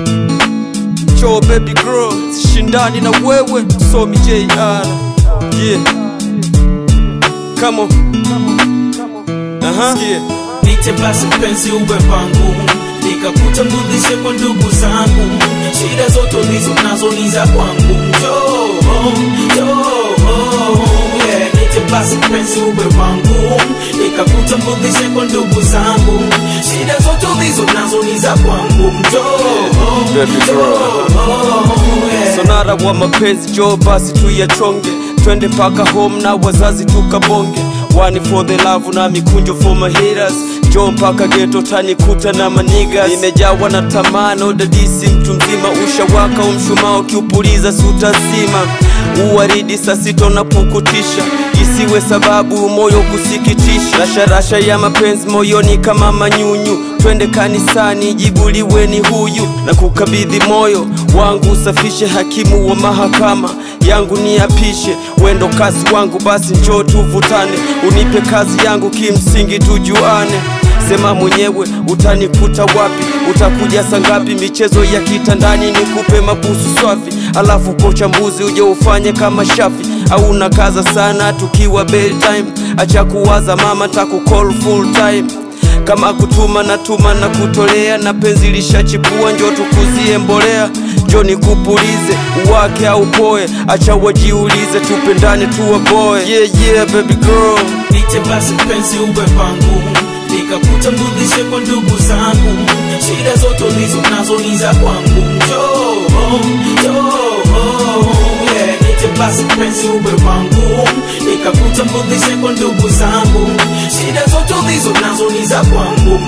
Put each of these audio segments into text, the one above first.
Joe baby girl, sishindani na wewe, Somi JR. Yeah, come on. Yeah. Nite basi penzi uwe pangu, nikakutambulishe kwa ndugu zangu. Shida zote ulizo nazo ni za kwangu. Yeah, nite basi penzi uwe pangu, nikakutambulishe kwa ndugu zangu. Shida zote ulizo nazo ni za kwangu. Sonara wa mapenzi, Joe basi tuyachonge, twende paka home na wazazi tukabonge. One for the love na mikunjo for my haters. Joe mpaka ghetto tanikuta na manigas. Nimejawa na tamano dadisi mtu mzima. Ushawaka umshumao kiupuliza sutazima. Uwaridi sasito na pukutisha, isiwe sababu moyo kusikitisha. Rasha ya mapenzi moyoni kama manyunyu. Twende kanisani jibuliwe ni huyu. Na kukabidhi moyo wangu usafishe, hakimu wa mahakama yangu ni apishe. Wendo kasi wangu basi njoo tuvutane, unipe kazi yangu kimsingi tujuane. Sema mwenyewe utanikuta wapi, utakuja sangapi, michezo ya kitandani nikupe mabusu swafi. Alafu kocha mbuzi uje ufanye kama Shafi, au unakaza sana tukiwa bedtime. Acha kuwaza mama takukall full time. Kama kutuma natuma na kutolea, na penzi lishachipua njoo tukuzie mbolea. Njoo nikupulize uwake au poe, acha wajiulize tupendane tuwa boy. Yeah baby girl, nite basi penzi uwe pangu, nikakutambulishe kwa ndugu zangu. Shida zote ulizo nazo ni za kwangu. Yeah, nite basi penzi uwe pangu, nikakutambulishe kwa ndugu zangu. Shida zote ulizo nazo ni za kwangu.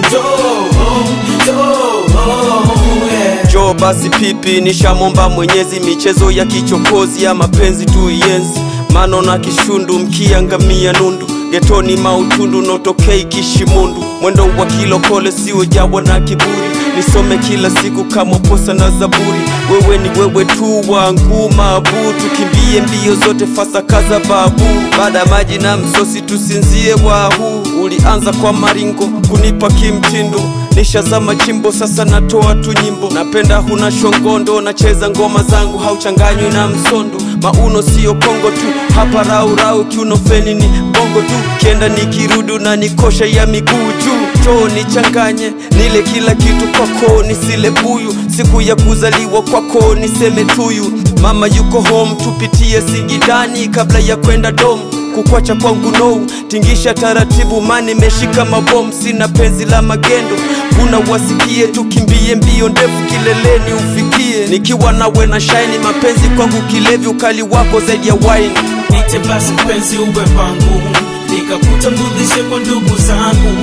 Joe basi pipi nishamomba Mwenyezi, michezo ya kichokozi ya mapenzi tuienzi. Mano na kishundu mkiangamia nundu, getoni mautundu notokei kishimundu. Mwendo wa kilokole siyo jawa na kiburi, nisome kila siku kama posa na zaburi. Wewe ni wewe tu wangu mabu, tukimbie mbio zote fasa kaza babu. Baada maji na msosi tusinzie wahu, ulianza kwa maringo kunipa kimtindo. Nishazama chimbo sasa natoa tu nyimbo, napenda huna shongondo, nacheza ngoma zangu hauchanganywi na msondo. Mauno sio Kongo tu, hapa rau kiuno feni ni bongo tu. Kienda nikirudu na nikosha ya miguu juu. Choo nichanganye nile kila kitu kwako, nisile buyu. Siku ya kuzaliwa kwako niseme tuyu. Mama yuko home tupitie Singidani kabla ya kwenda dom. Kukwacha kwangu no, tingisha taratibu mani meshika mabomu. Sina penzi la magendo, kuna wasikie tukimbie mbio ndefu kileleni ufikie. Nikiwa nawe na shine mapenzi kwangu kilevi, ukali wako zaidi ya wine. Nite basi penzi uwe pangu, nikakutambulishe kwa ndugu zangu.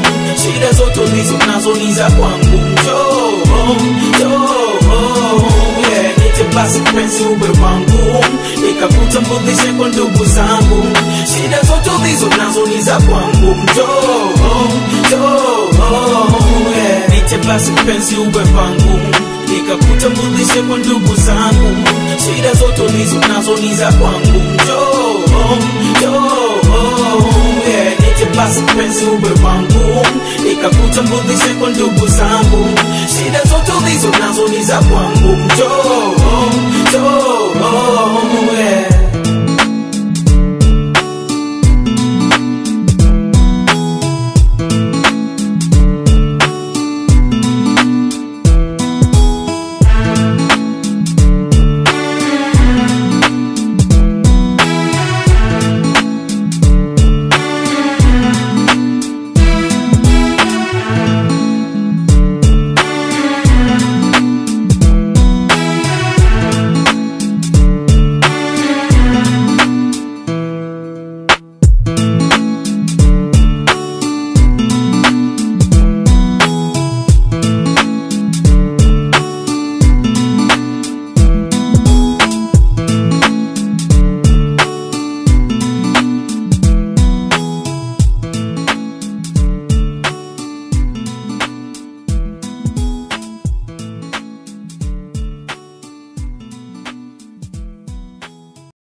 Shida zote ulizo nazo ni za kwangu. Yeah, nite basi penzi uwe pangu, nikakutambulishe kwa ndugu zangu. Shida zote ulizo nazo ni za kwangu. Yeah, nite basi penzi uwe pangu, nikakutambulishe kwa ndugu zangu. Shida zote ulizo nazo ni za kwangu. Yeah, nite basi penzi uwe pangu, nikakutambulishe kwa ndugu zangu. Shida zote ulizo nazo ni za kwangu.